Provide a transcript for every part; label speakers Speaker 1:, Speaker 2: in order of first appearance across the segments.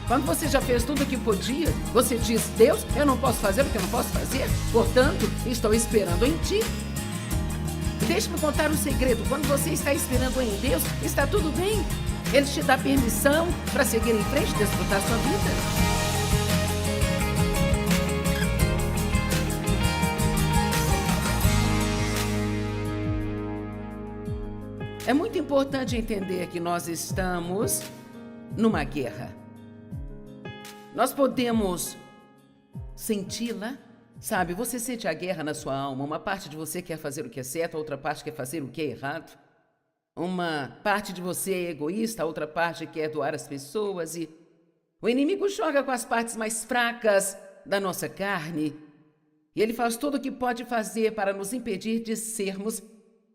Speaker 1: Quando você já fez tudo o que podia, você diz: Deus, eu não posso fazer o que eu não posso fazer, portanto, estou esperando em Ti. Deixe-me contar um segredo. Quando você está esperando em Deus, está tudo bem. Ele te dá permissão para seguir em frente e desfrutar sua vida. É muito importante entender que nós estamos numa guerra. Nós podemos senti-la, sabe? Você sente a guerra na sua alma. Uma parte de você quer fazer o que é certo, a outra parte quer fazer o que é errado. Uma parte de você é egoísta, a outra parte quer doar as pessoas. E o inimigo joga com as partes mais fracas da nossa carne. E ele faz tudo o que pode fazer para nos impedir de sermos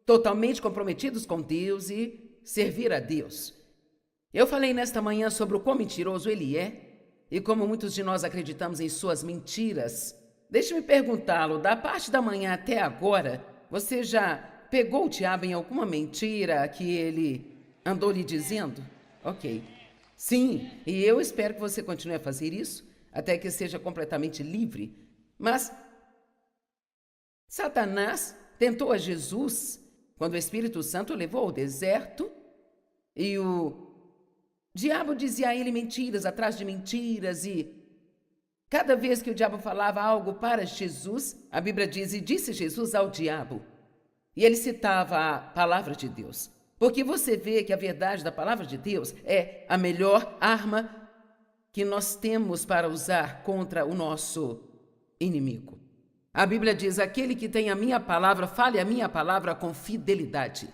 Speaker 1: totalmente comprometidos com Deus e servir a Deus. Eu falei nesta manhã sobre o quão mentiroso ele é e como muitos de nós acreditamos em suas mentiras. Deixe-me perguntá-lo, da parte da manhã até agora, você já pegou o diabo em alguma mentira que ele andou lhe dizendo? Ok. Sim, e eu espero que você continue a fazer isso até que seja completamente livre. Mas Satanás tentou a Jesus quando o Espírito Santo o levou ao deserto e o diabo dizia a ele mentiras atrás de mentiras e cada vez que o diabo falava algo para Jesus, a Bíblia diz, e disse Jesus ao diabo. E ele citava a palavra de Deus. Porque você vê que a verdade da palavra de Deus é a melhor arma que nós temos para usar contra o nosso inimigo. A Bíblia diz, aquele que tem a minha palavra, fale a minha palavra com fidelidade.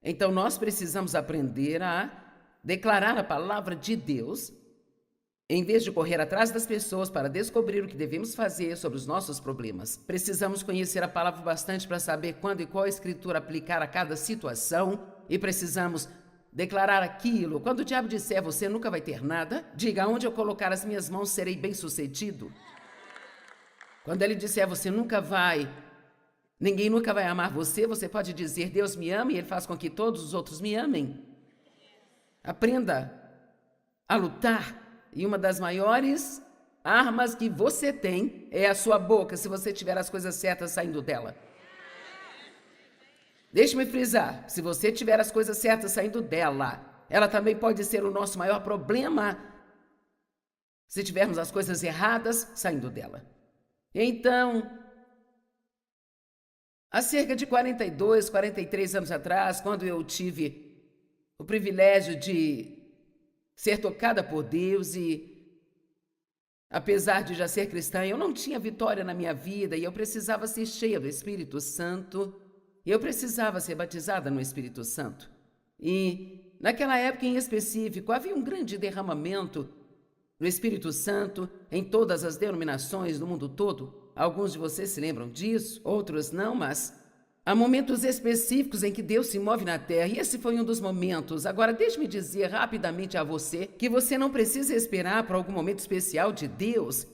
Speaker 1: Então nós precisamos aprender a declarar a palavra de Deus, em vez de correr atrás das pessoas para descobrir o que devemos fazer sobre os nossos problemas. Precisamos conhecer a palavra bastante para saber quando e qual escritura aplicar a cada situação e precisamos declarar aquilo. Quando o diabo disser, você nunca vai ter nada, diga, onde eu colocar as minhas mãos serei bem-sucedido. Quando ele disser, ninguém nunca vai amar você, você pode dizer, Deus me ama e Ele faz com que todos os outros me amem. Aprenda a lutar. E uma das maiores armas que você tem é a sua boca, se você tiver as coisas certas saindo dela. Deixe-me frisar, se você tiver as coisas certas saindo dela, ela também pode ser o nosso maior problema se tivermos as coisas erradas saindo dela. Então, há cerca de 42, 43 anos atrás, quando eu tive o privilégio de ser tocada por Deus e, apesar de já ser cristã, eu não tinha vitória na minha vida e eu precisava ser cheia do Espírito Santo e eu precisava ser batizada no Espírito Santo. E, naquela época em específico, havia um grande derramamento do Espírito Santo em todas as denominações do mundo todo. Alguns de vocês se lembram disso, outros não, mas há momentos específicos em que Deus se move na terra, e esse foi um dos momentos. Agora, deixe-me dizer rapidamente a você que você não precisa esperar por algum momento especial de Deus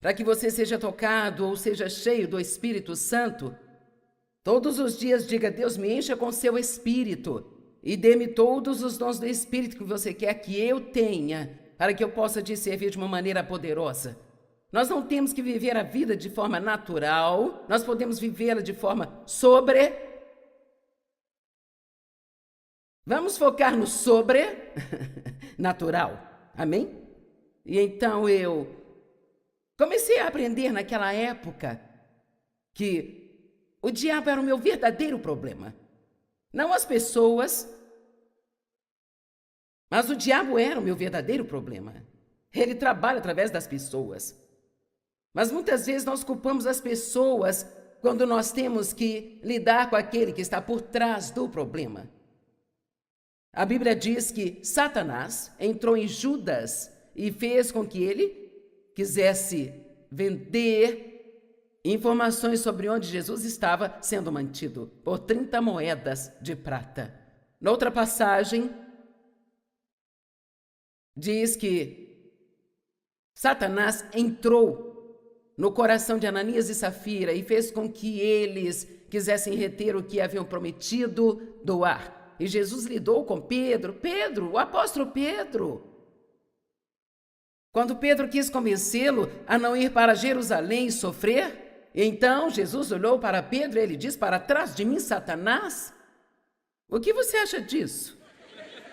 Speaker 1: para que você seja tocado ou seja cheio do Espírito Santo. Todos os dias diga, Deus me encha com seu Espírito e dê-me todos os dons do Espírito que você quer que eu tenha, para que eu possa te servir de uma maneira poderosa. Nós não temos que viver a vida de forma natural, nós podemos vivê-la de forma Vamos focar no sobrenatural, amém? E então eu comecei a aprender naquela época que o diabo era o meu verdadeiro problema. Não as pessoas, mas o diabo era o meu verdadeiro problema. Ele trabalha através das pessoas. Mas muitas vezes nós culpamos as pessoas quando nós temos que lidar com aquele que está por trás do problema. A Bíblia diz que Satanás entrou em Judas e fez com que ele quisesse vender informações sobre onde Jesus estava sendo mantido por 30 moedas de prata. Noutra passagem, diz que Satanás entrou no coração de Ananias e Safira e fez com que eles quisessem reter o que haviam prometido doar. E Jesus lidou com Pedro, o apóstolo Pedro. Quando Pedro quis convencê-lo a não ir para Jerusalém e sofrer, então Jesus olhou para Pedro e ele disse: para trás de mim, Satanás. O que você acha disso?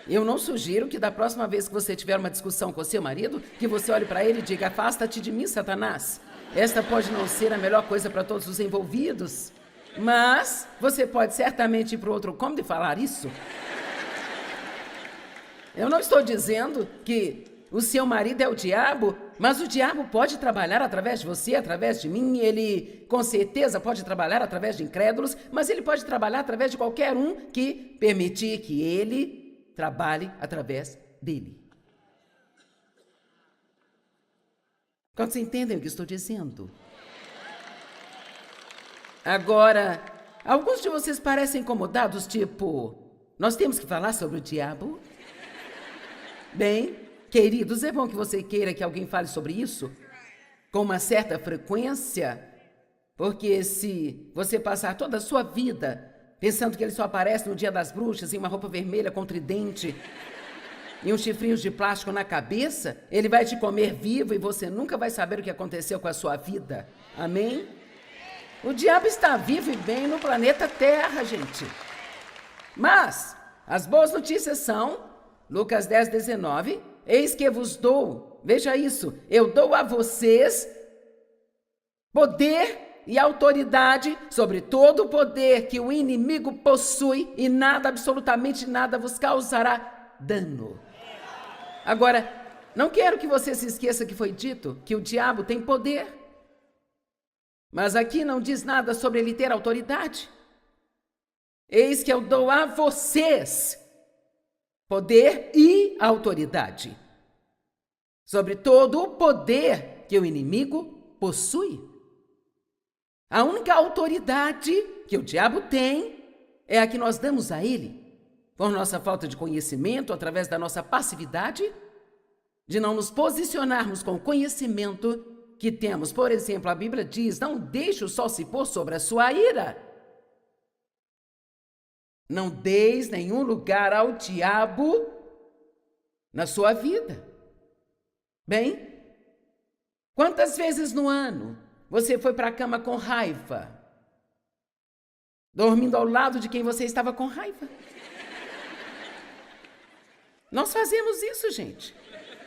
Speaker 1: Eu não sugiro que da próxima vez que você tiver uma discussão com seu marido, que você olhe para ele e diga: afasta-te de mim, Satanás. Esta pode não ser a melhor coisa para todos os envolvidos, mas você pode certamente ir para o outro cômodo e falar isso. Eu não estou dizendo que o seu marido é o diabo, mas o diabo pode trabalhar através de você, através de mim. Ele, com certeza, pode trabalhar através de incrédulos, mas ele pode trabalhar através de qualquer um que permitir que ele trabalhe através dele. Quantos entendem o que estou dizendo? Agora, alguns de vocês parecem incomodados, tipo, nós temos que falar sobre o diabo? Bem, queridos, é bom que você queira que alguém fale sobre isso com uma certa frequência, porque se você passar toda a sua vida pensando que ele só aparece no Dia das Bruxas em uma roupa vermelha com tridente e uns chifrinhos de plástico na cabeça, ele vai te comer vivo e você nunca vai saber o que aconteceu com a sua vida. Amém? O diabo está vivo e bem no planeta Terra, gente. Mas as boas notícias são Lucas 10, 19, eis que vos dou, veja isso, eu dou a vocês poder e autoridade sobre todo o poder que o inimigo possui e nada, absolutamente nada, vos causará dano. Agora, não quero que você se esqueça que foi dito que o diabo tem poder, mas aqui não diz nada sobre ele ter autoridade. Eis que eu dou a vocês poder e autoridade sobre todo o poder que o inimigo possui. A única autoridade que o diabo tem é a que nós damos a ele, por nossa falta de conhecimento, através da nossa passividade, de não nos posicionarmos com o conhecimento que temos. Por exemplo, a Bíblia diz: não deixe o sol se pôr sobre a sua ira. Não deis nenhum lugar ao diabo na sua vida. Bem, quantas vezes no ano você foi para a cama com raiva, dormindo ao lado de quem você estava com raiva? Nós fazemos isso, gente.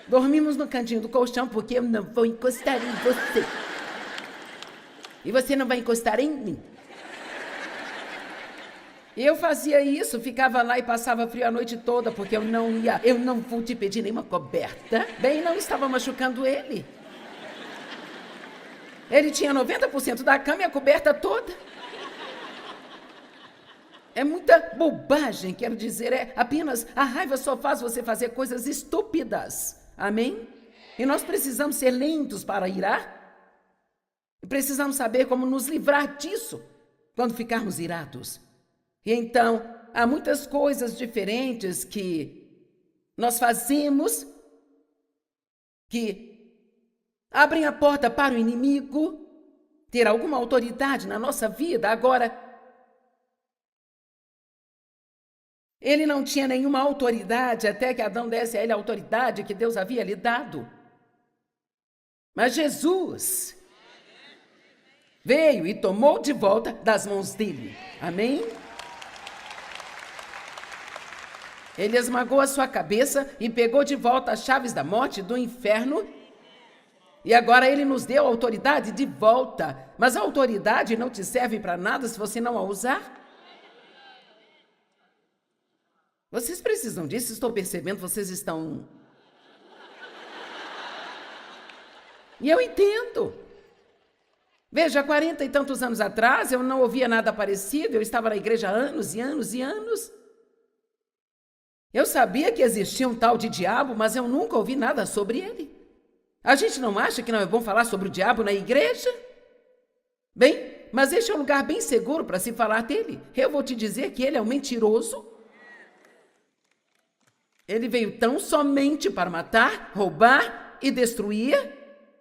Speaker 1: Dormimos no cantinho do colchão porque eu não vou encostar em você. E você não vai encostar em mim. Eu fazia isso, ficava lá e passava frio a noite toda, porque eu não vou te pedir nenhuma coberta. Bem, não estava machucando ele. Ele tinha 90% da cama e a coberta toda. É muita bobagem, quero dizer, é apenas a raiva só faz você fazer coisas estúpidas. Amém? E nós precisamos ser lentos para irar. E precisamos saber como nos livrar disso quando ficarmos irados. E então, há muitas coisas diferentes que nós fazemos que abrem a porta para o inimigo ter alguma autoridade na nossa vida. Agora, ele não tinha nenhuma autoridade até que Adão desse a ele a autoridade que Deus havia lhe dado. Mas Jesus veio e tomou de volta das mãos dele. Amém? Ele esmagou a sua cabeça e pegou de volta as chaves da morte e do inferno. E agora ele nos deu a autoridade de volta. Mas a autoridade não te serve para nada se você não a usar. Vocês precisam disso? Estou percebendo, vocês estão... E eu entendo. Veja, 40 e tantos anos atrás, eu não ouvia nada parecido. Eu estava na igreja há anos e anos e anos. Eu sabia que existia um tal de diabo, mas eu nunca ouvi nada sobre ele. A gente não acha que não é bom falar sobre o diabo na igreja? Bem, mas este é um lugar bem seguro para se falar dele. Eu vou te dizer que ele é um mentiroso. Ele veio tão somente para matar, roubar e destruir.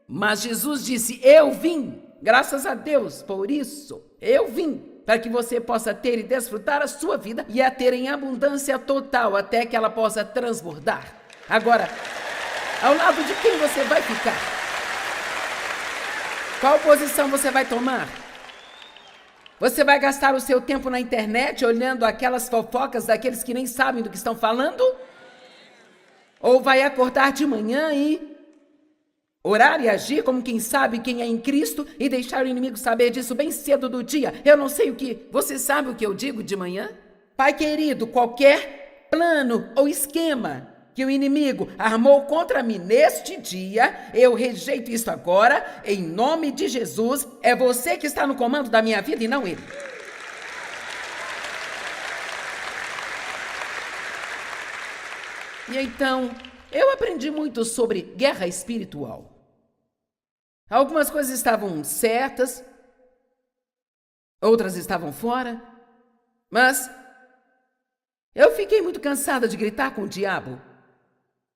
Speaker 1: Mas Jesus disse: eu vim, graças a Deus por isso, eu vim para que você possa ter e desfrutar a sua vida e a ter em abundância total até que ela possa transbordar. Agora, Ao lado de quem você vai ficar? Qual posição você vai tomar? Você vai gastar o seu tempo na internet olhando aquelas fofocas daqueles que nem sabem do que estão falando? Ou vai acordar de manhã e orar e agir como quem sabe quem é em Cristo e deixar o inimigo saber disso bem cedo do dia? Eu não sei o que. Você sabe o que eu digo de manhã? Pai querido, qualquer plano ou esquema que o inimigo armou contra mim neste dia, eu rejeito isso agora, em nome de Jesus. É você que está no comando da minha vida e não ele. E então, eu aprendi muito sobre guerra espiritual. Algumas coisas estavam certas, outras estavam fora, mas eu fiquei muito cansada de gritar com o diabo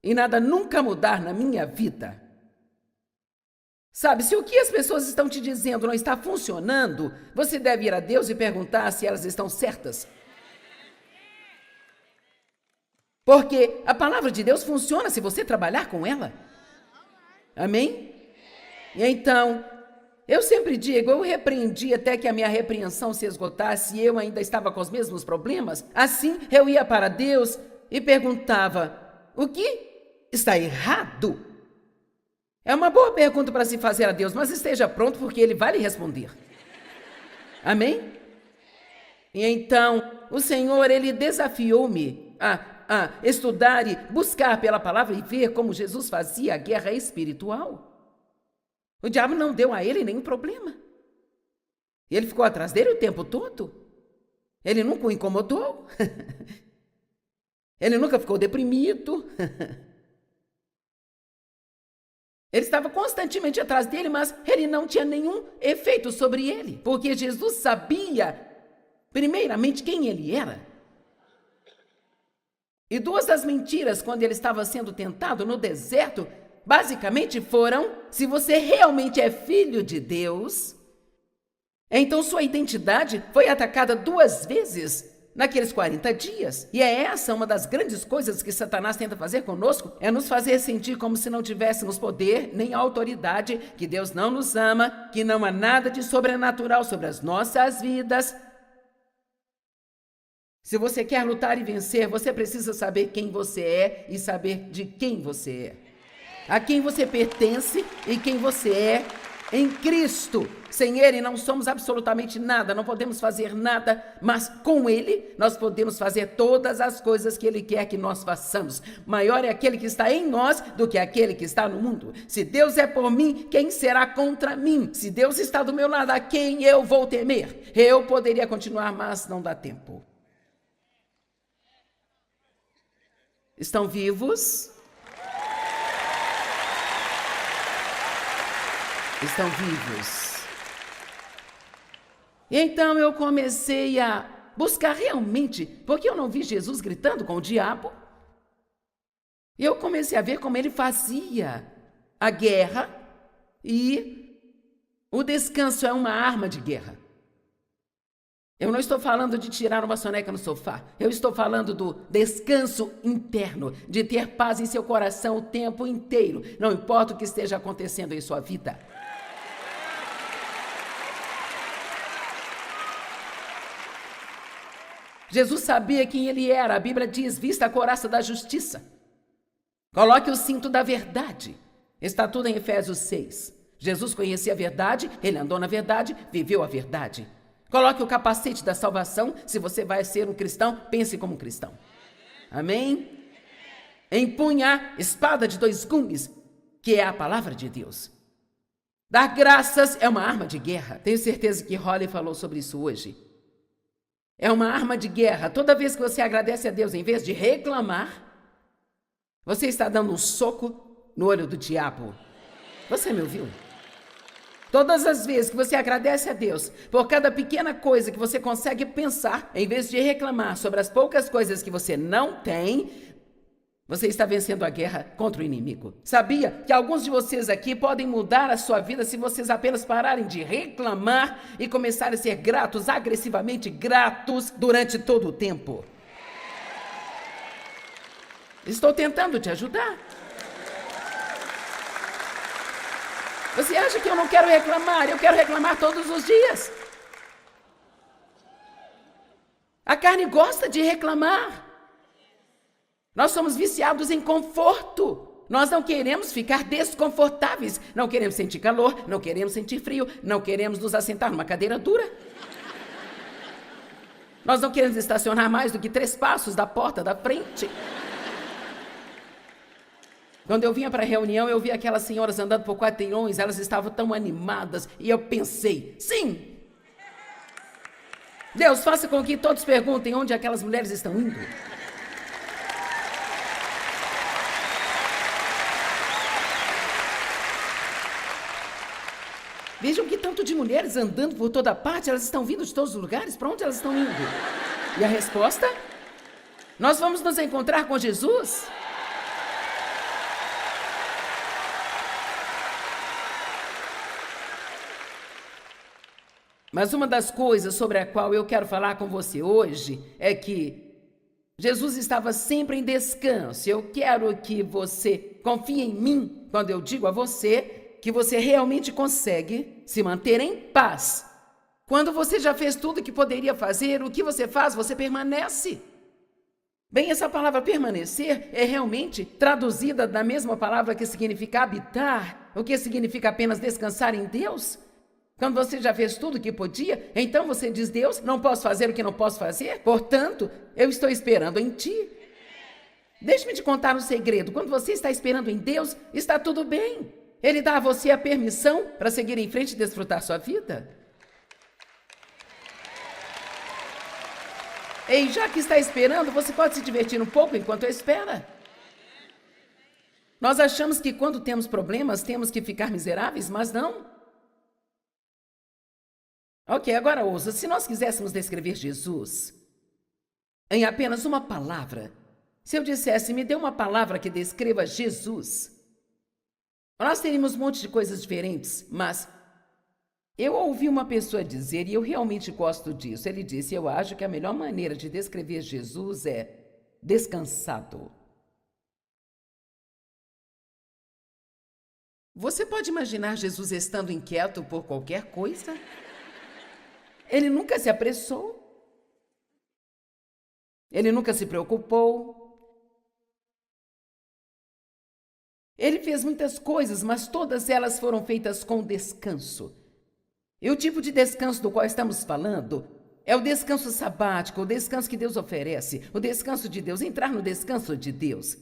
Speaker 1: e nada nunca mudar na minha vida. Sabe, se o que as pessoas estão te dizendo não está funcionando, você deve ir a Deus e perguntar se elas estão certas. Porque a palavra de Deus funciona se você trabalhar com ela. Amém? E então, eu sempre digo, eu repreendi até que a minha repreensão se esgotasse e eu ainda estava com os mesmos problemas. Assim, eu ia para Deus e perguntava, o que está errado? É uma boa pergunta para se fazer a Deus, mas esteja pronto porque Ele vai lhe responder. Amém? E então, o Senhor, Ele desafiou-me a estudar e buscar pela palavra e ver como Jesus fazia a guerra espiritual. O diabo não deu a ele nenhum problema. Ele ficou atrás dele o tempo todo. Ele nunca o incomodou. Ele nunca ficou deprimido. Ele estava constantemente atrás dele, mas ele não tinha nenhum efeito sobre ele, porque Jesus sabia, primeiramente, quem ele era. E duas das mentiras, quando ele estava sendo tentado no deserto, basicamente foram, se você realmente é filho de Deus, então sua identidade foi atacada 2 vezes naqueles 40 dias. E é essa uma das grandes coisas que Satanás tenta fazer conosco, é nos fazer sentir como se não tivéssemos poder nem autoridade, que Deus não nos ama, que não há nada de sobrenatural sobre as nossas vidas. Se você quer lutar e vencer, você precisa saber quem você é e saber de quem você é. A quem você pertence e quem você é em Cristo. Sem Ele não somos absolutamente nada, não podemos fazer nada, mas com Ele nós podemos fazer todas as coisas que Ele quer que nós façamos. Maior é aquele que está em nós do que aquele que está no mundo. Se Deus é por mim, quem será contra mim? Se Deus está do meu lado, a quem eu vou temer? Eu poderia continuar, mas não dá tempo. Estão vivos? Estão vivos. E então eu comecei a buscar realmente, porque eu não vi Jesus gritando com o diabo. E eu comecei a ver como ele fazia a guerra e o descanso é uma arma de guerra. Eu não estou falando de tirar uma soneca no sofá. Eu estou falando do descanso interno, de ter paz em seu coração o tempo inteiro, não importa o que esteja acontecendo em sua vida. Jesus sabia quem ele era. A Bíblia diz, vista a couraça da justiça. Coloque o cinto da verdade. Está tudo em Efésios 6. Jesus conhecia a verdade, ele andou na verdade, viveu a verdade. Coloque o capacete da salvação. Se você vai ser um cristão, pense como um cristão. Amém? Empunha a espada de 2 gumes, que é a palavra de Deus. Dar graças é uma arma de guerra. Tenho certeza que Holly falou sobre isso hoje. É uma arma de guerra. Toda vez que você agradece a Deus, em vez de reclamar, você está dando um soco no olho do diabo. Você me ouviu? Todas as vezes que você agradece a Deus por cada pequena coisa que você consegue pensar, em vez de reclamar sobre as poucas coisas que você não tem, você está vencendo a guerra contra o inimigo. Sabia que alguns de vocês aqui podem mudar a sua vida se vocês apenas pararem de reclamar e começarem a ser gratos, agressivamente gratos durante todo o tempo? Estou tentando te ajudar. Você acha que eu não quero reclamar? Eu quero reclamar todos os dias. A carne gosta de reclamar. Nós somos viciados em conforto. Nós não queremos ficar desconfortáveis. Não queremos sentir calor, não queremos sentir frio, não queremos nos assentar numa cadeira dura. Nós não queremos estacionar mais do que 3 passos da porta da frente. Quando eu vinha para a reunião, eu vi aquelas senhoras andando por quarteirões, elas estavam tão animadas, e eu pensei, sim! Deus, faça com que todos perguntem onde aquelas mulheres estão indo. Vejam que tanto de mulheres andando por toda parte, elas estão vindo de todos os lugares, para onde elas estão indo? E a resposta? Nós vamos nos encontrar com Jesus? Mas uma das coisas sobre a qual eu quero falar com você hoje é que Jesus estava sempre em descanso. Eu quero que você confie em mim quando eu digo a você que você realmente consegue se manter em paz. Quando você já fez tudo o que poderia fazer, o que você faz, você permanece. Bem, essa palavra permanecer é realmente traduzida da mesma palavra que significa habitar, o que significa apenas descansar em Deus. Quando você já fez tudo o que podia, então você diz, Deus, não posso fazer o que não posso fazer, portanto, eu estou esperando em Ti. Deixe-me te contar um segredo. Quando você está esperando em Deus, está tudo bem. Ele dá a você a permissão para seguir em frente e desfrutar sua vida. E já que está esperando, você pode se divertir um pouco enquanto espera. Nós achamos que quando temos problemas, temos que ficar miseráveis, mas não. Ok, agora ouça, se nós quiséssemos descrever Jesus em apenas uma palavra, se eu dissesse, me dê uma palavra que descreva Jesus, nós teríamos um monte de coisas diferentes, mas eu ouvi uma pessoa dizer, e eu realmente gosto disso, ele disse, eu acho que a melhor maneira de descrever Jesus é descansado. Você pode imaginar Jesus estando inquieto por qualquer coisa? Ele nunca se apressou. Ele nunca se preocupou. Ele fez muitas coisas, mas todas elas foram feitas com descanso. E o tipo de descanso do qual estamos falando é o descanso sabático, o descanso que Deus oferece, o descanso de Deus, entrar no descanso de Deus.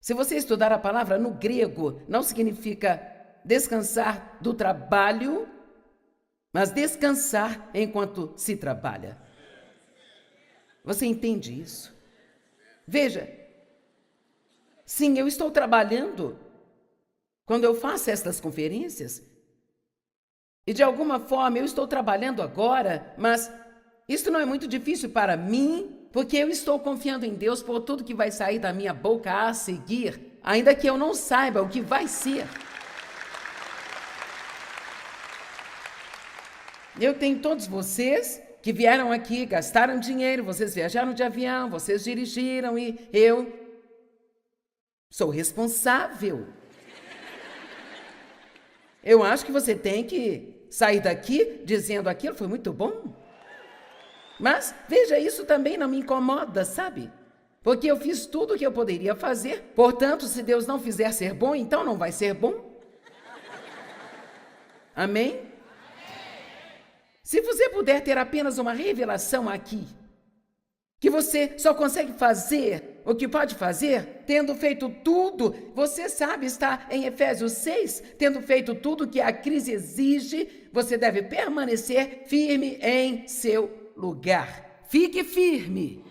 Speaker 1: Se você estudar a palavra no grego, não significa descansar do trabalho, mas descansar enquanto se trabalha. Você entende isso? Veja, sim, eu estou trabalhando quando eu faço estas conferências. E de alguma forma eu estou trabalhando agora, mas isso não é muito difícil para mim, porque eu estou confiando em Deus por tudo que vai sair da minha boca a seguir, ainda que eu não saiba o que vai ser. Eu tenho todos vocês que vieram aqui, gastaram dinheiro, vocês viajaram de avião, vocês dirigiram e eu sou responsável. Eu acho que você tem que sair daqui dizendo aquilo foi muito bom. Mas, veja, isso também não me incomoda, sabe? Porque eu fiz tudo o que eu poderia fazer, portanto, se Deus não fizer ser bom, então não vai ser bom. Amém? Se você puder ter apenas uma revelação aqui, que você só consegue fazer o que pode fazer, tendo feito tudo, você sabe, está em Efésios 6, tendo feito tudo que a crise exige, você deve permanecer firme em seu lugar. Fique firme.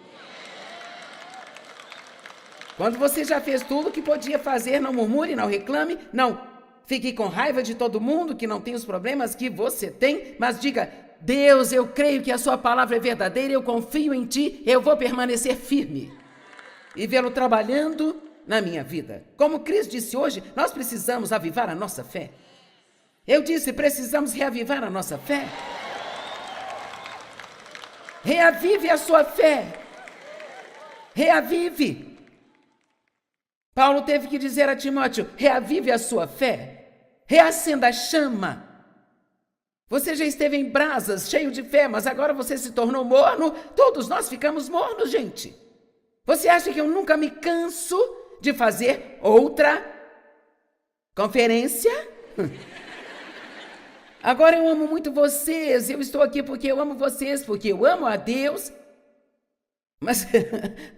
Speaker 1: Quando você já fez tudo o que podia fazer, não murmure, não reclame, não fique com raiva de todo mundo que não tem os problemas que você tem, mas diga, Deus, eu creio que a sua palavra é verdadeira, eu confio em ti, eu vou permanecer firme e vê-lo trabalhando na minha vida. Como Cris disse hoje, nós precisamos avivar a nossa fé. Eu disse, precisamos reavivar a nossa fé. Reavive a sua fé. Reavive. Paulo teve que dizer a Timóteo, reavive a sua fé. Reacenda a chama. Você já esteve em brasas, cheio de fé, mas agora você se tornou morno. Todos nós ficamos mornos, gente. Você acha que eu nunca me canso de fazer outra conferência? Agora eu amo muito vocês. Eu estou aqui porque eu amo vocês, porque eu amo a Deus. Mas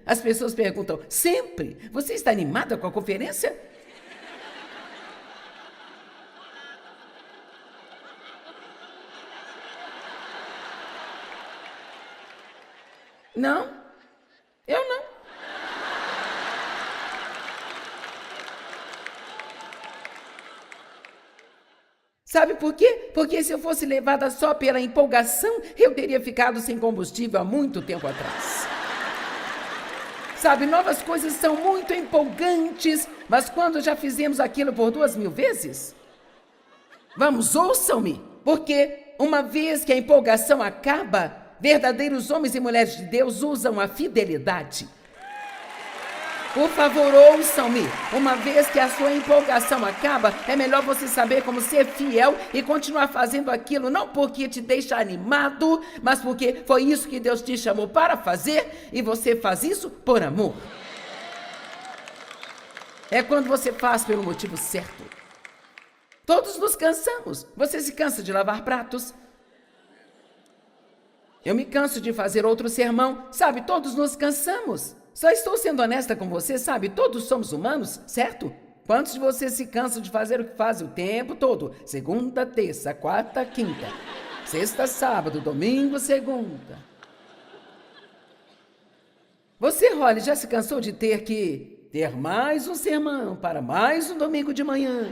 Speaker 1: as pessoas perguntam, sempre, você está animada com a conferência? Não, eu não. Sabe por quê? Porque se eu fosse levada só pela empolgação, eu teria ficado sem combustível há muito tempo atrás. Sabe, novas coisas são muito empolgantes, mas quando já fizemos aquilo por 2000 vezes? Vamos, ouçam-me, porque uma vez que a empolgação acaba, verdadeiros homens e mulheres de Deus usam a fidelidade. Por favor, ouçam-me. Uma vez que a sua empolgação acaba, é melhor você saber como ser fiel e continuar fazendo aquilo, não porque te deixa animado, mas porque foi isso que Deus te chamou para fazer e você faz isso por amor. É quando você faz pelo motivo certo. Todos nos cansamos. Você se cansa de lavar pratos? Eu me canso de fazer outro sermão. Sabe, todos nos cansamos. Só estou sendo honesta com você, sabe? Todos somos humanos, certo? Quantos de vocês se cansam de fazer o que fazem o tempo todo? Segunda, terça, quarta, quinta. Sexta, sábado, domingo, segunda. Você, Holly, já se cansou de ter que ter mais um sermão para mais um domingo de manhã?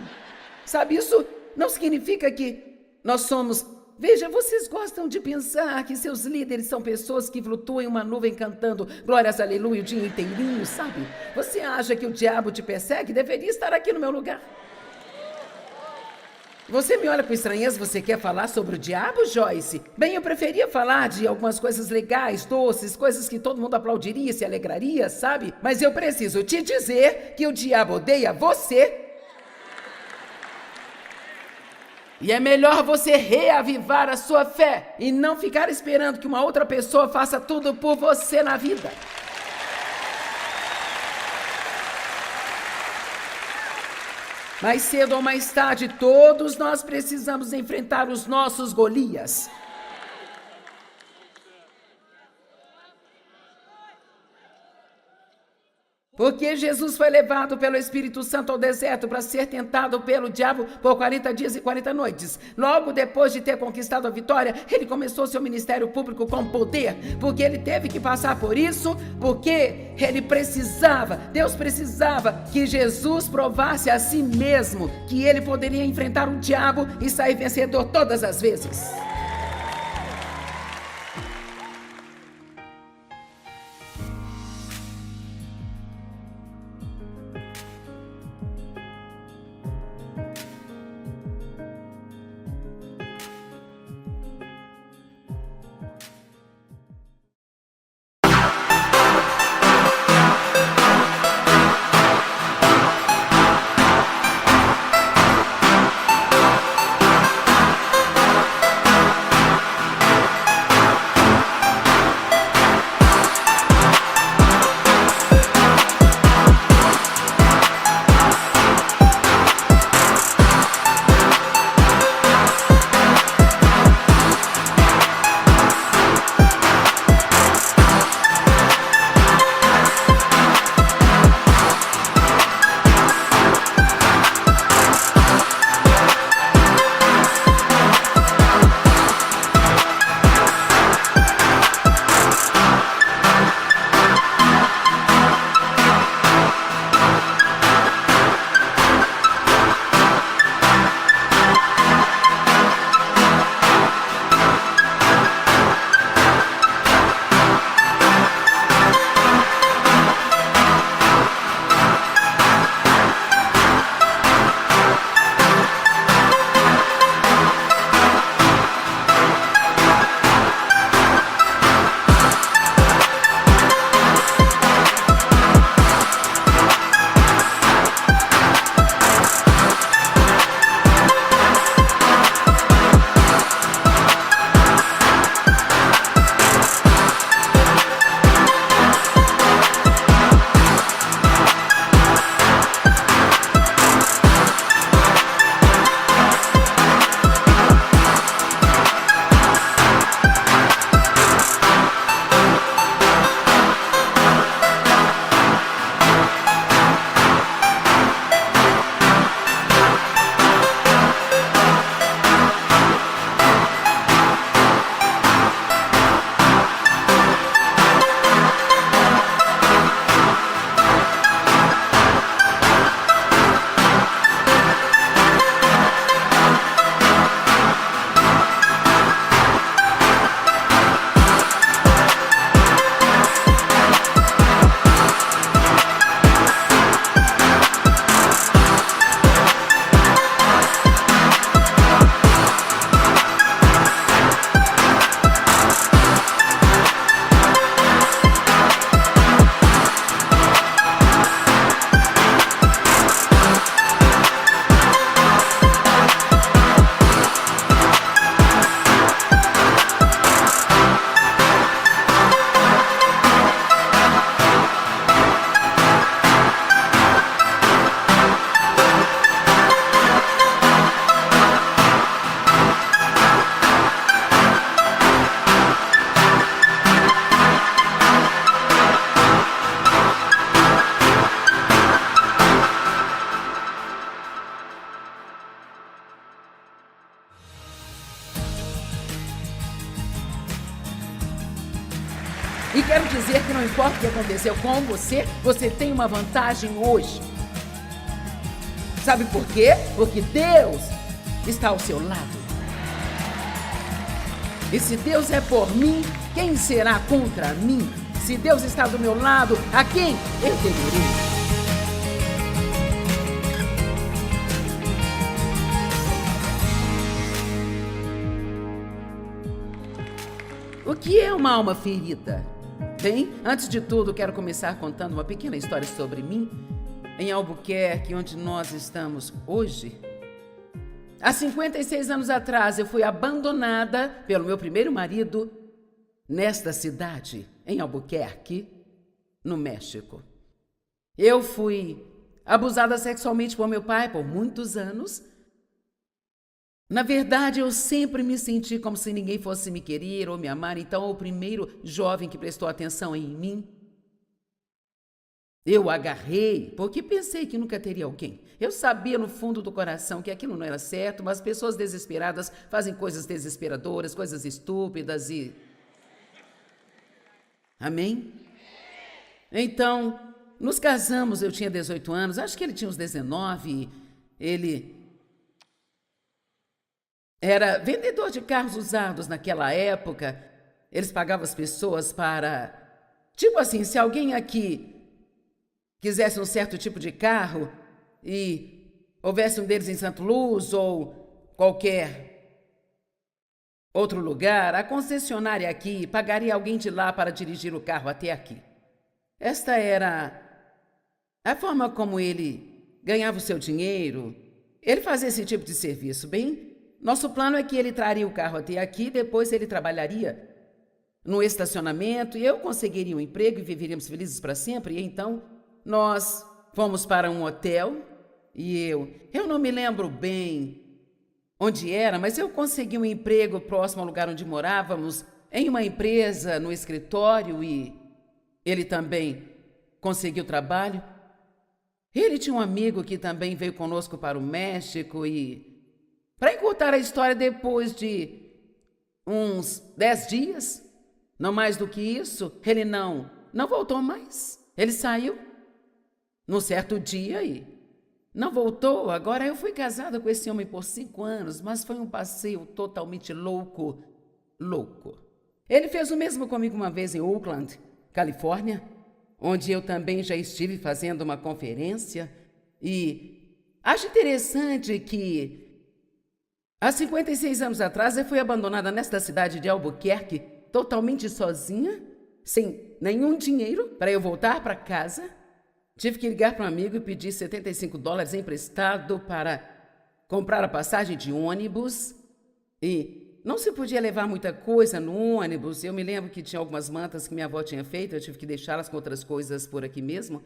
Speaker 1: Sabe, isso não significa que nós somos... Veja, vocês gostam de pensar que seus líderes são pessoas que flutuam em uma nuvem cantando glórias, aleluia, o dia inteirinho, sabe? Você acha que o diabo te persegue? Deveria estar aqui no meu lugar. Você me olha com estranheza, você quer falar sobre o diabo, Joyce? Bem, eu preferia falar de algumas coisas legais, doces, coisas que todo mundo aplaudiria, se alegraria, sabe? Mas eu preciso te dizer que o diabo odeia você. E é melhor você reavivar a sua fé e não ficar esperando que uma outra pessoa faça tudo por você na vida. Mais cedo ou mais tarde, todos nós precisamos enfrentar os nossos Golias. Porque Jesus foi levado pelo Espírito Santo ao deserto para ser tentado pelo diabo por 40 dias e 40 noites. Logo depois de ter conquistado a vitória, ele começou seu ministério público com poder, porque ele teve que passar por isso, porque ele precisava, Deus precisava que Jesus provasse a si mesmo que ele poderia enfrentar o diabo e sair vencedor todas as vezes. não importa o que aconteceu com você, você tem uma vantagem hoje. Sabe por quê? Porque Deus está ao seu lado. E se Deus é por mim, quem será contra mim? Se Deus está do meu lado, a quem eu temerei? O que é uma alma ferida? Bem, antes de tudo, quero começar contando uma pequena história sobre mim. Em Albuquerque, onde nós estamos hoje, há 56 anos atrás, eu fui abandonada pelo meu primeiro marido nesta cidade, em Albuquerque, no México. Eu fui abusada sexualmente por meu pai por muitos anos. Na verdade, eu sempre me senti como se ninguém fosse me querer ou me amar, então o primeiro jovem que prestou atenção em mim, eu agarrei, porque pensei que nunca teria alguém. Eu sabia no fundo do coração que aquilo não era certo, mas pessoas desesperadas fazem coisas desesperadoras, coisas estúpidas e... Amém? Então, nos casamos, eu tinha 18 anos, acho que ele tinha uns 19, ele... era vendedor de carros usados naquela época. Eles pagavam as pessoas para... Tipo assim, se alguém aqui quisesse um certo tipo de carro e houvesse um deles em Santo Luz ou qualquer outro lugar, a concessionária aqui pagaria alguém de lá para dirigir o carro até aqui. Esta era a forma como ele ganhava o seu dinheiro. Ele fazia esse tipo de serviço, bem... Nosso plano é que ele traria o carro até aqui, depois ele trabalharia no estacionamento e eu conseguiria um emprego e viveríamos felizes para sempre. E então nós fomos para um hotel e eu não me lembro bem onde era, mas eu consegui um emprego próximo ao lugar onde morávamos, em uma empresa, no escritório, e ele também conseguiu trabalho. Ele tinha um amigo que também veio conosco para o México e... Para encurtar a história, depois de uns 10 dias, não mais do que isso, ele não voltou mais. Ele saiu num certo dia e não voltou. Agora eu fui casada com esse homem por 5 anos, mas foi um passeio totalmente louco. Ele fez o mesmo comigo uma vez em Oakland, Califórnia, onde eu também já estive fazendo uma conferência. E acho interessante que há 56 anos atrás, eu fui abandonada nesta cidade de Albuquerque, totalmente sozinha, sem nenhum dinheiro para eu voltar para casa. Tive que ligar para um amigo e pedir $75 emprestado para comprar a passagem de ônibus. E não se podia levar muita coisa no ônibus. Eu me lembro que tinha algumas mantas que minha avó tinha feito, eu tive que deixá-las com outras coisas por aqui mesmo.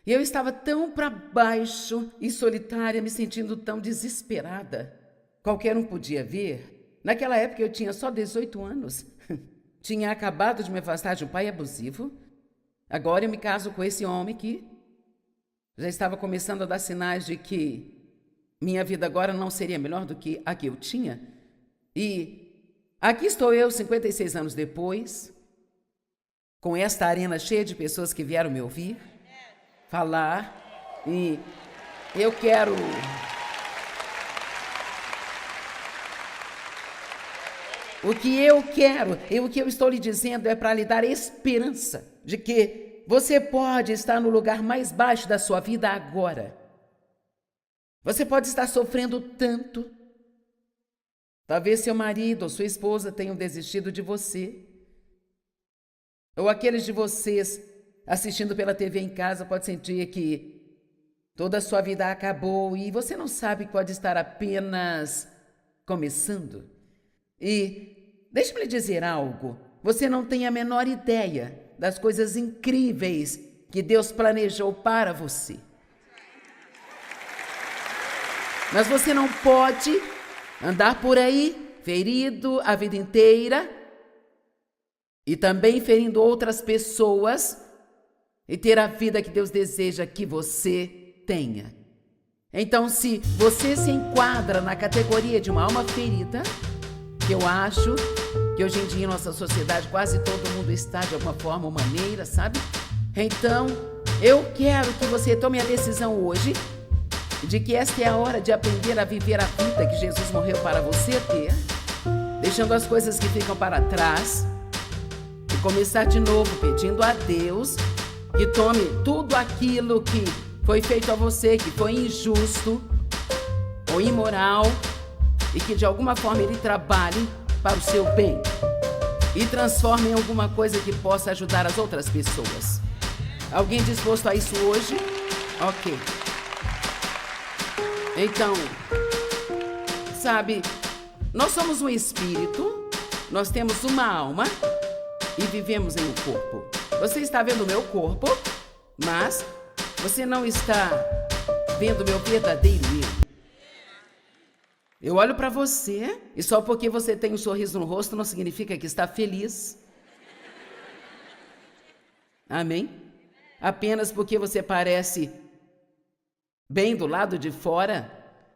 Speaker 1: E eu estava tão para baixo e solitária, me sentindo tão desesperada. Qualquer um podia ver. Naquela época eu tinha só 18 anos. Tinha acabado de me afastar de um pai abusivo. Agora eu me caso com esse homem que já estava começando a dar sinais de que minha vida agora não seria melhor do que a que eu tinha. E aqui estou eu, 56 anos depois, com esta arena cheia de pessoas que vieram me ouvir, falar, e eu quero... O que eu quero e o que eu estou lhe dizendo é para lhe dar esperança de que você pode estar no lugar mais baixo da sua vida agora. Você pode estar sofrendo tanto. Talvez seu marido ou sua esposa tenham desistido de você. Ou aqueles de vocês assistindo pela TV em casa pode sentir que toda a sua vida acabou e você não sabe que pode estar apenas começando. E deixe-me lhe dizer algo, você não tem a menor ideia das coisas incríveis que Deus planejou para você. Mas você não pode andar por aí ferido a vida inteira e também ferindo outras pessoas e ter a vida que Deus deseja que você tenha. Então, se você se enquadra na categoria de uma alma ferida, que eu acho que hoje em dia em nossa sociedade quase todo mundo está de alguma forma ou maneira, sabe? Então, eu quero que você tome a decisão hoje de que esta é a hora de aprender a viver a vida que Jesus morreu para você ter, deixando as coisas que ficam para trás e começar de novo pedindo a Deus que tome tudo aquilo que foi feito a você, que foi injusto ou imoral, e que de alguma forma Ele trabalhe para o seu bem e transforme em alguma coisa que possa ajudar as outras pessoas. Alguém disposto a isso hoje? Ok. Então, sabe, nós somos um espírito, nós temos uma alma e vivemos em um corpo. Você está vendo o meu corpo, mas você não está vendo o meu verdadeiro eu. Eu olho para você e só porque você tem um sorriso no rosto não significa que está feliz. Amém? Apenas porque você parece bem do lado de fora.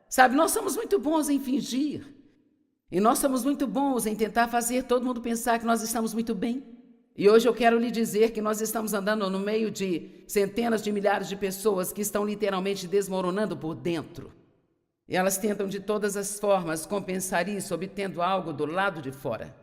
Speaker 1: Sabe, nós somos muito bons em fingir. E nós somos muito bons em tentar fazer todo mundo pensar que nós estamos muito bem. E hoje eu quero lhe dizer que nós estamos andando no meio de centenas de milhares de pessoas que estão literalmente desmoronando por dentro. E elas tentam de todas as formas compensar isso, obtendo algo do lado de fora.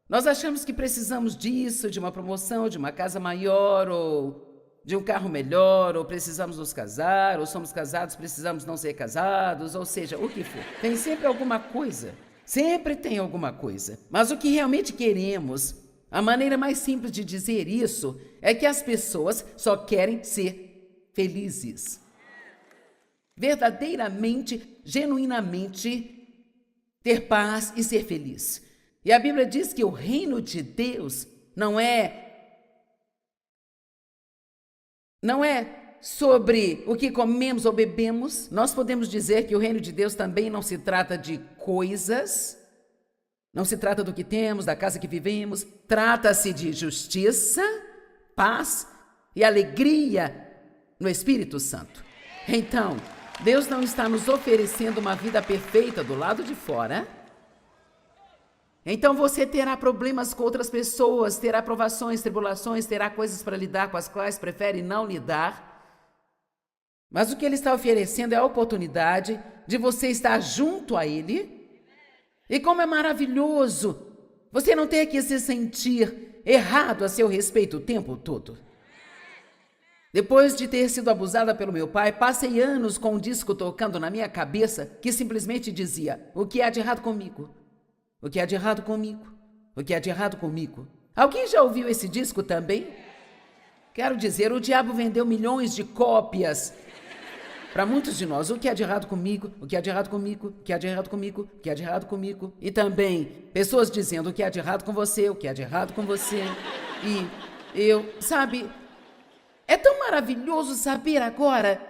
Speaker 1: Nós achamos que precisamos disso, de uma promoção, de uma casa maior, ou de um carro melhor, ou precisamos nos casar, ou somos casados, precisamos não ser casados, ou seja, o que for. Tem sempre alguma coisa. Sempre tem alguma coisa. Mas o que realmente queremos, a maneira mais simples de dizer isso, é que as pessoas só querem ser felizes. Verdadeiramente, genuinamente, ter paz e ser feliz. E a Bíblia diz que o reino de Deus não é sobre o que comemos ou bebemos. Nós podemos dizer que o reino de Deus também não se trata de coisas, não se trata do que temos, da casa que vivemos. Trata-se de justiça, paz e alegria no Espírito Santo. Então, Deus não está nos oferecendo uma vida perfeita do lado de fora. Então você terá problemas com outras pessoas, terá provações, tribulações, terá coisas para lidar com as quais prefere não lidar. Mas o que Ele está oferecendo é a oportunidade de você estar junto a Ele. E como é maravilhoso você não ter que se sentir errado a seu respeito o tempo todo. Depois de ter sido abusada pelo meu pai, passei anos com um disco tocando na minha cabeça que simplesmente dizia: o que há de errado comigo? O que há de errado comigo? O que há de errado comigo? Alguém já ouviu esse disco também? Quero dizer, o diabo vendeu milhões de cópias para muitos de nós. O que há de errado comigo? O que há de errado comigo? O que há de errado comigo? O que há de errado comigo? E também pessoas dizendo: o que há de errado com você? O que há de errado com você? E eu, sabe, é tão maravilhoso saber agora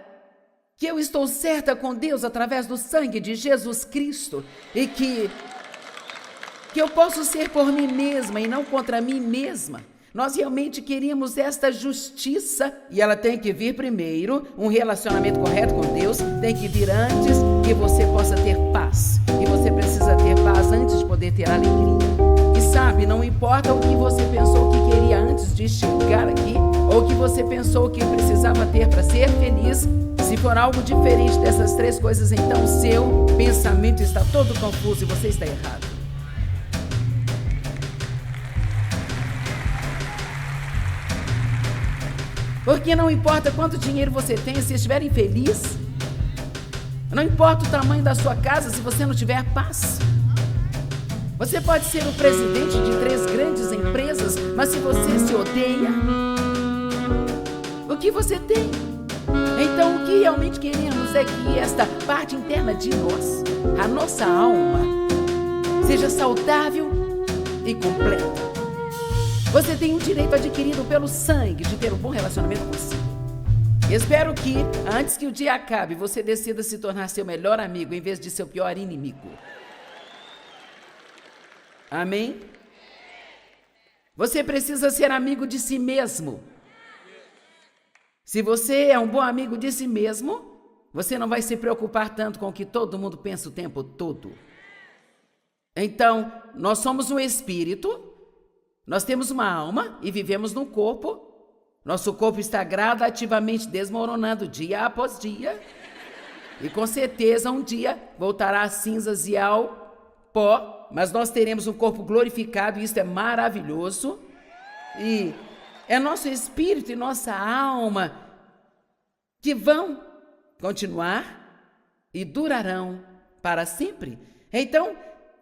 Speaker 1: que eu estou certa com Deus através do sangue de Jesus Cristo e que eu posso ser por mim mesma e não contra mim mesma. Nós realmente queríamos esta justiça e ela tem que vir primeiro, um relacionamento correto com Deus tem que vir antes que você possa ter paz. E você precisa ter paz antes de poder ter alegria. E sabe, não importa o que você pensou que queria antes de chegar aqui, ou o que você pensou que precisava ter para ser feliz, se for algo diferente dessas três coisas, então o seu pensamento está todo confuso e você está errado. Porque não importa quanto dinheiro você tem, se estiver infeliz, não importa o tamanho da sua casa, se você não tiver paz. Você pode ser o presidente de 3 grandes empresas, mas se você se odeia, o que você tem? Então, o que realmente queremos é que esta parte interna de nós, a nossa alma, seja saudável e completa. Você tem um direito adquirido pelo sangue de ter um bom relacionamento com você. Espero que, antes que o dia acabe, você decida se tornar seu melhor amigo em vez de seu pior inimigo. Amém? Você precisa ser amigo de si mesmo. Se você é um bom amigo de si mesmo, você não vai se preocupar tanto com o que todo mundo pensa o tempo todo. Então, nós somos um espírito, nós temos uma alma e vivemos num corpo. Nosso corpo está gradativamente desmoronando dia após dia. E com certeza um dia voltará às cinzas e ao pó. Mas nós teremos um corpo glorificado e isso é maravilhoso. E é nosso espírito e nossa alma que vão continuar e durarão para sempre. Então,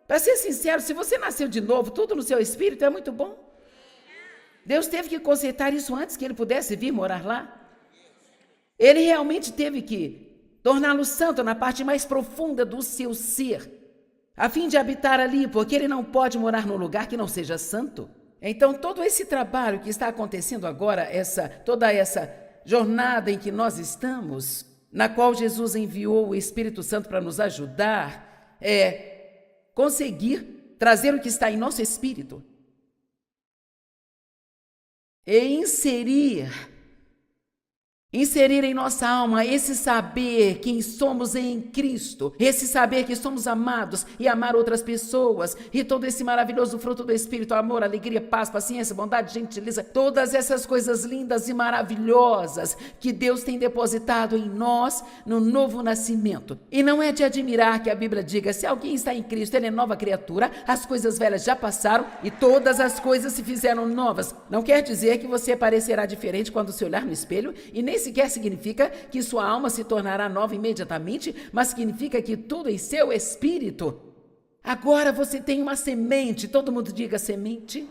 Speaker 1: para ser sincero, se você nasceu de novo, tudo no seu espírito é muito bom. Deus teve que consertar isso antes que ele pudesse vir morar lá. Ele realmente teve que torná-lo santo na parte mais profunda do seu ser, a fim de habitar ali, porque ele não pode morar num lugar que não seja santo. Então, todo esse trabalho que está acontecendo agora, toda essa jornada em que nós estamos, na qual Jesus enviou o Espírito Santo para nos ajudar, é conseguir trazer o que está em nosso espírito e inserir em nossa alma esse saber quem somos em Cristo, esse saber que somos amados e amar outras pessoas, e todo esse maravilhoso fruto do Espírito, amor, alegria, paz, paciência, bondade, gentileza, todas essas coisas lindas e maravilhosas que Deus tem depositado em nós no novo nascimento. E não é de admirar que a Bíblia diga, se alguém está em Cristo, ele é nova criatura, as coisas velhas já passaram e todas as coisas se fizeram novas. Não quer dizer que você parecerá diferente quando se olhar no espelho, e nem sequer significa que sua alma se tornará nova imediatamente, mas significa que tudo em seu espírito. Agora você tem uma semente, todo mundo diga semente.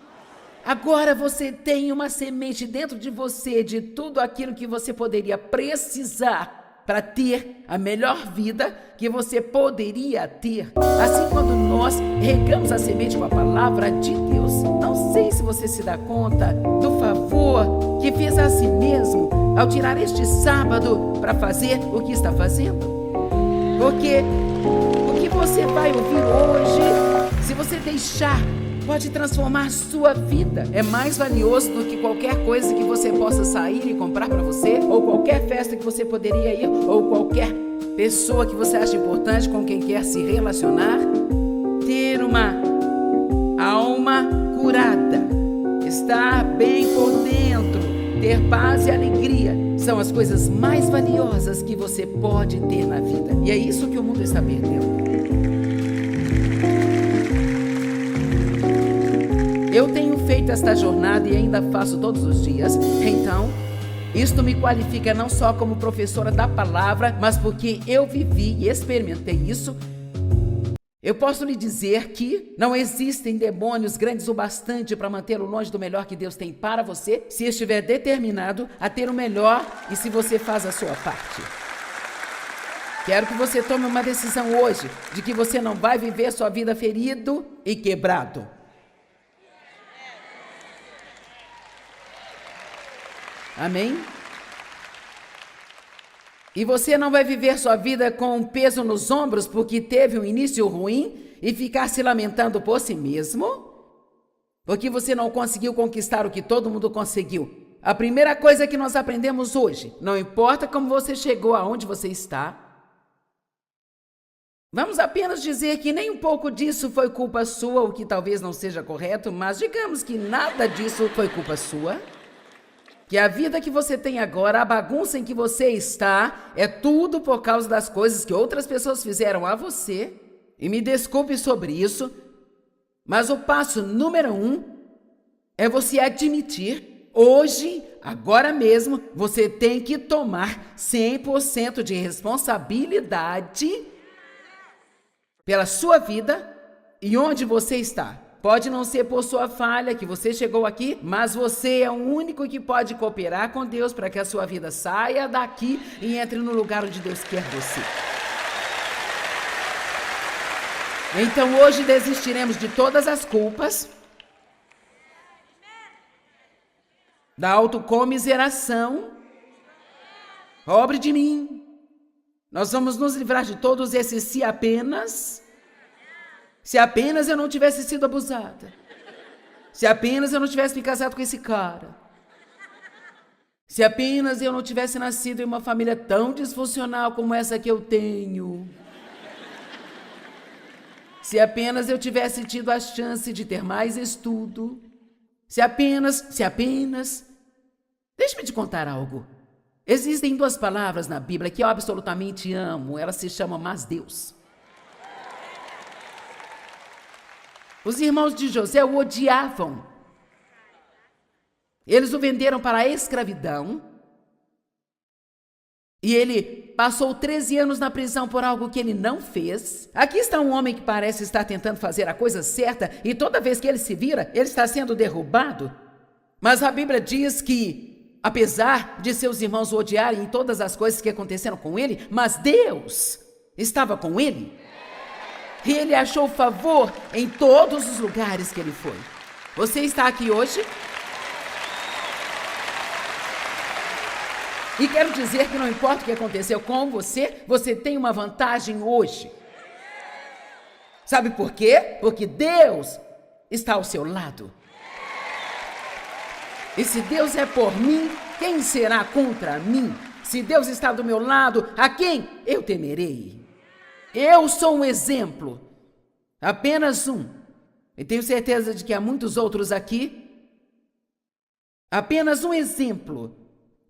Speaker 1: Agora você tem uma semente dentro de você de tudo aquilo que você poderia precisar para ter a melhor vida que você poderia ter. Assim, quando nós regamos a semente com a palavra de Deus, não sei se você se dá conta do favor que fez a si mesmo ao tirar este sábado para fazer o que está fazendo. Porque o que você vai ouvir hoje, se você deixar, pode transformar sua vida. É mais valioso do que qualquer coisa que você possa sair e comprar para você, ou qualquer festa que você poderia ir, ou qualquer pessoa que você acha importante com quem quer se relacionar. Ter uma alma curada, estar bem por dentro, ter paz e alegria são as coisas mais valiosas que você pode ter na vida. E é isso que o mundo está perdendo. Eu tenho feito esta jornada e ainda faço todos os dias. Então, isto me qualifica não só como professora da palavra, mas porque eu vivi e experimentei isso. Eu posso lhe dizer que não existem demônios grandes o bastante para mantê-lo longe do melhor que Deus tem para você, se estiver determinado a ter o melhor e se você faz a sua parte. Quero que você tome uma decisão hoje de que você não vai viver sua vida ferido e quebrado. Amém? E você não vai viver sua vida com um peso nos ombros porque teve um início ruim e ficar se lamentando por si mesmo, porque você não conseguiu conquistar o que todo mundo conseguiu. A primeira coisa que nós aprendemos hoje, não importa como você chegou aonde você está, vamos apenas dizer que nem um pouco disso foi culpa sua, o que talvez não seja correto, mas digamos que nada disso foi culpa sua. Que a vida que você tem agora, a bagunça em que você está, é tudo por causa das coisas que outras pessoas fizeram a você. E me desculpe sobre isso, mas o passo número 1 é você admitir, hoje, agora mesmo, você tem que tomar 100% de responsabilidade pela sua vida e onde você está. Pode não ser por sua falha que você chegou aqui, mas você é o único que pode cooperar com Deus para que a sua vida saia daqui e entre no lugar onde Deus quer você. Então hoje desistiremos de todas as culpas, da autocomiseração. Pobre de mim. Nós vamos nos livrar de todos esses se apenas. Se apenas eu não tivesse sido abusada. Se apenas eu não tivesse me casado com esse cara. Se apenas eu não tivesse nascido em uma família tão disfuncional como essa que eu tenho. Se apenas eu tivesse tido a chance de ter mais estudo. Se apenas. Deixe-me te contar algo. Existem duas palavras na Bíblia que eu absolutamente amo. Elas se chamam Mas Deus. Os irmãos de José o odiavam. Eles o venderam para a escravidão. E ele passou 13 anos na prisão por algo que ele não fez. Aqui está um homem que parece estar tentando fazer a coisa certa e toda vez que ele se vira, ele está sendo derrubado. Mas a Bíblia diz que, apesar de seus irmãos o odiarem em todas as coisas que aconteceram com ele, mas Deus estava com ele. E ele achou favor em todos os lugares que ele foi. Você está aqui hoje? E quero dizer que não importa o que aconteceu com você, você tem uma vantagem hoje. Sabe por quê? Porque Deus está ao seu lado. E se Deus é por mim, quem será contra mim? Se Deus está do meu lado, a quem eu temerei? Eu sou um exemplo, apenas um. E tenho certeza de que há muitos outros aqui. Apenas um exemplo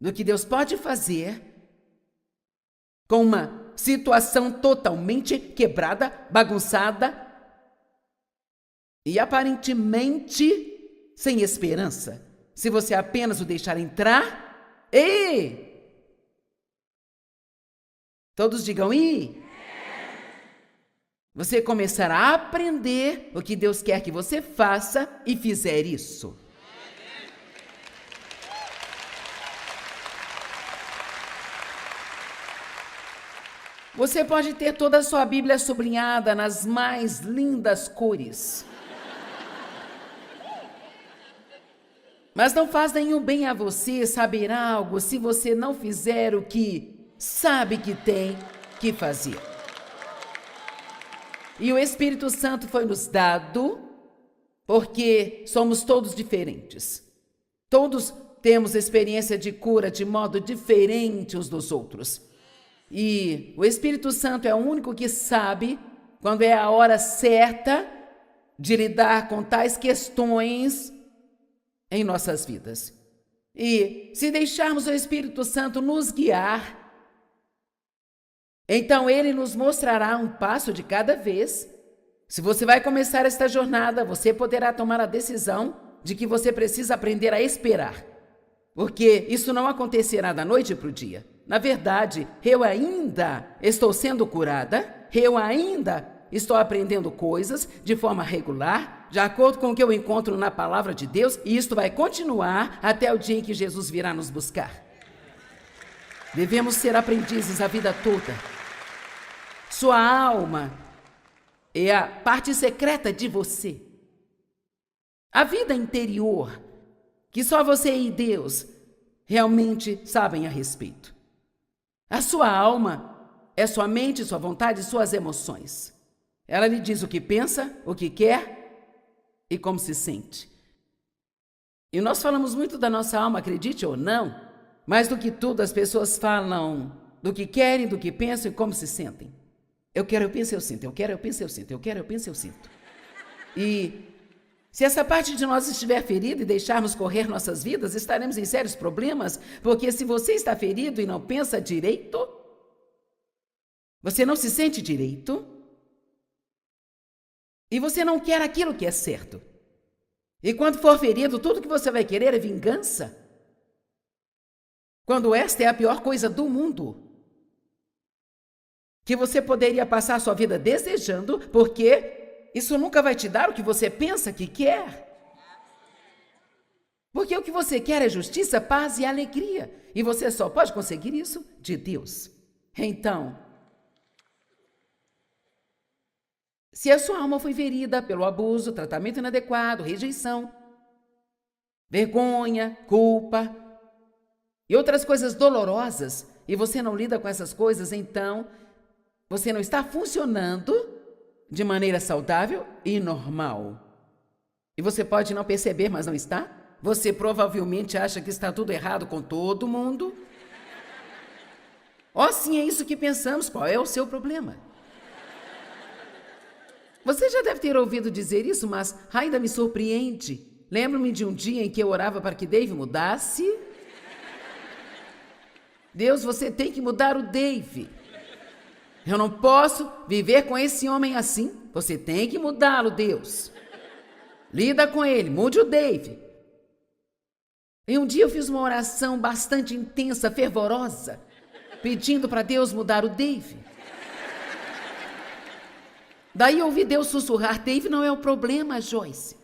Speaker 1: do que Deus pode fazer com uma situação totalmente quebrada, bagunçada e aparentemente sem esperança. Se você apenas o deixar entrar, todos digam você começará a aprender o que Deus quer que você faça e fizer isso. Você pode ter toda a sua Bíblia sublinhada nas mais lindas cores. Mas não faz nenhum bem a você saber algo se você não fizer o que sabe que tem que fazer. E o Espírito Santo foi nos dado porque somos todos diferentes. Todos temos experiência de cura de modo diferente uns dos outros. E o Espírito Santo é o único que sabe quando é a hora certa de lidar com tais questões em nossas vidas. E se deixarmos o Espírito Santo nos guiar, então ele nos mostrará um passo de cada vez. Se você vai começar esta jornada, você poderá tomar a decisão de que você precisa aprender a esperar. Porque isso não acontecerá da noite para o dia. Na verdade, eu ainda estou sendo curada, eu ainda estou aprendendo coisas de forma regular, de acordo com o que eu encontro na palavra de Deus, e isto vai continuar até o dia em que Jesus virá nos buscar. Devemos ser aprendizes a vida toda. Sua alma é a parte secreta de você. A vida interior, que só você e Deus realmente sabem a respeito. A sua alma é sua mente, sua vontade e suas emoções. Ela lhe diz o que pensa, o que quer e como se sente. E nós falamos muito da nossa alma, acredite ou não, mais do que tudo as pessoas falam do que querem, do que pensam e como se sentem. Eu quero, eu penso, eu sinto. Eu quero, eu penso, eu sinto. Eu quero, eu penso, eu sinto. E se essa parte de nós estiver ferida e deixarmos correr nossas vidas, estaremos em sérios problemas, porque se você está ferido e não pensa direito, você não se sente direito, e você não quer aquilo que é certo. E quando for ferido, tudo que você vai querer é vingança. Quando esta é a pior coisa do mundo, que você poderia passar a sua vida desejando, porque isso nunca vai te dar o que você pensa que quer. Porque o que você quer é justiça, paz e alegria. E você só pode conseguir isso de Deus. Então, se a sua alma foi ferida pelo abuso, tratamento inadequado, rejeição, vergonha, culpa e outras coisas dolorosas, e você não lida com essas coisas, então você não está funcionando de maneira saudável e normal. E você pode não perceber, mas não está? Você provavelmente acha que está tudo errado com todo mundo. Sim, é isso que pensamos. Qual é o seu problema? Você já deve ter ouvido dizer isso, mas ainda me surpreende. Lembro-me de um dia em que eu orava para que Dave mudasse. Deus, você tem que mudar o Dave. Eu não posso viver com esse homem assim. Você tem que mudá-lo, Deus. Lida com ele, mude o Dave. E um dia eu fiz uma oração bastante intensa, fervorosa, pedindo para Deus mudar o Dave. Daí eu ouvi Deus sussurrar: Dave não é o problema, Joyce.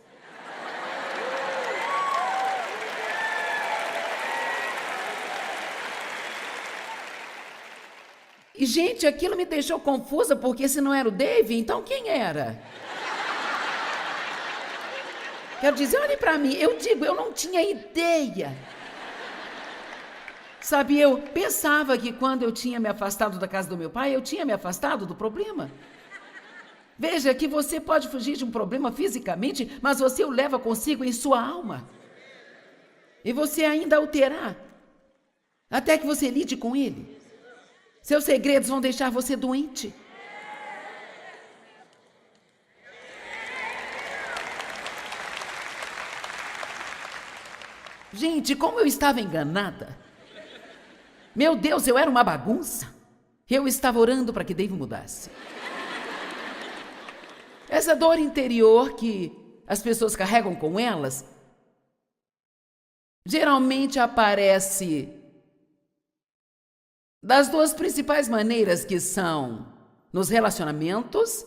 Speaker 1: E, gente, aquilo me deixou confusa, porque se não era o Dave, então quem era? Quero dizer, olhem para mim, eu não tinha ideia. Sabe, eu pensava que quando eu tinha me afastado da casa do meu pai, eu tinha me afastado do problema. Veja que você pode fugir de um problema fisicamente, mas você o leva consigo em sua alma. E você ainda o terá, até que você lide com ele. Seus segredos vão deixar você doente. Gente, como eu estava enganada. Meu Deus, eu era uma bagunça. Eu estava orando para que Dave mudasse. Essa dor interior que as pessoas carregam com elas, geralmente aparece das duas principais maneiras, que são nos relacionamentos.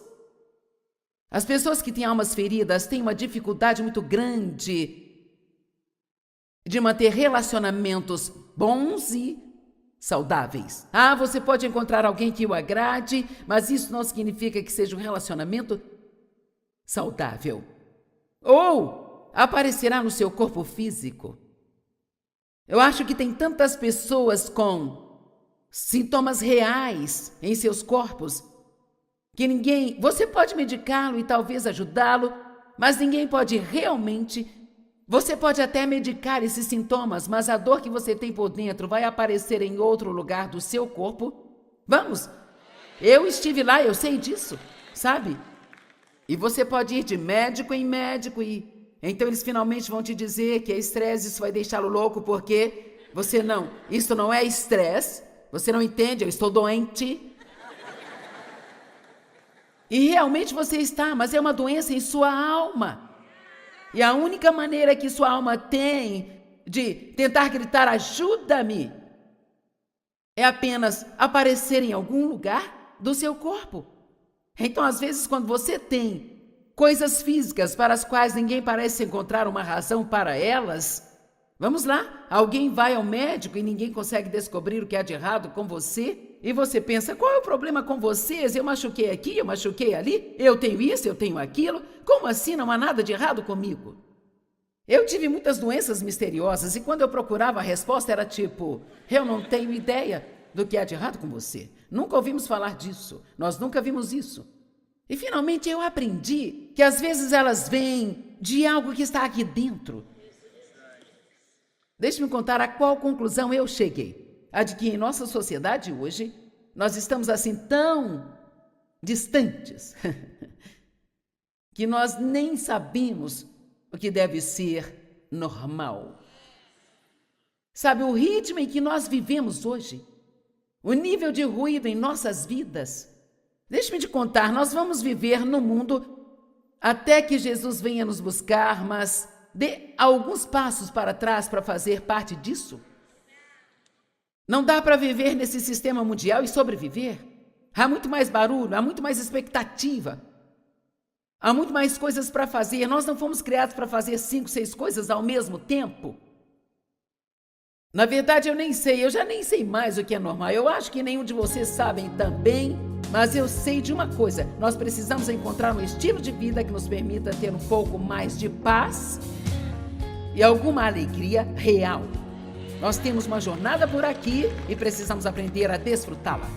Speaker 1: As pessoas que têm almas feridas têm uma dificuldade muito grande de manter relacionamentos bons e saudáveis. Ah, você pode encontrar alguém que o agrade, mas isso não significa que seja um relacionamento saudável. Ou aparecerá no seu corpo físico. Eu acho que tem tantas pessoas com sintomas reais em seus corpos que ninguém... Você pode medicá-lo e talvez ajudá-lo, mas ninguém pode realmente... Você pode até medicar esses sintomas, mas a dor que você tem por dentro vai aparecer em outro lugar do seu corpo. Vamos! Eu estive lá, eu sei disso, sabe? E você pode ir de médico em médico e... Então eles finalmente vão te dizer que é estresse, isso vai deixá-lo louco, porque você não... Isso não é estresse, você não entende, eu estou doente. E realmente você está, mas é uma doença em sua alma. E a única maneira que sua alma tem de tentar gritar ajuda-me é apenas aparecer em algum lugar do seu corpo. Então, às vezes, quando você tem coisas físicas para as quais ninguém parece encontrar uma razão para elas, vamos lá, alguém vai ao médico e ninguém consegue descobrir o que há de errado com você, e você pensa, qual é o problema com vocês? Eu machuquei aqui, eu machuquei ali, eu tenho isso, eu tenho aquilo, como assim não há nada de errado comigo? Eu tive muitas doenças misteriosas e quando eu procurava a resposta era tipo, eu não tenho ideia do que há de errado com você. Nunca ouvimos falar disso, nós nunca vimos isso. E finalmente eu aprendi que às vezes elas vêm de algo que está aqui dentro. Deixe-me contar a qual conclusão eu cheguei. A de que em nossa sociedade hoje, nós estamos assim tão distantes que nós nem sabemos o que deve ser normal. Sabe, o ritmo em que nós vivemos hoje, o nível de ruído em nossas vidas. Deixe-me te contar, nós vamos viver no mundo até que Jesus venha nos buscar, mas dê alguns passos para trás para fazer parte disso. Não dá para viver nesse sistema mundial e sobreviver. Há muito mais barulho, há muito mais expectativa. Há muito mais coisas para fazer. Nós não fomos criados para fazer 5, 6 coisas ao mesmo tempo. Na verdade, eu já nem sei mais o que é normal. Eu acho que nenhum de vocês sabem também, mas eu sei de uma coisa. Nós precisamos encontrar um estilo de vida que nos permita ter um pouco mais de paz e alguma alegria real. Nós temos uma jornada por aqui e precisamos aprender a desfrutá-la.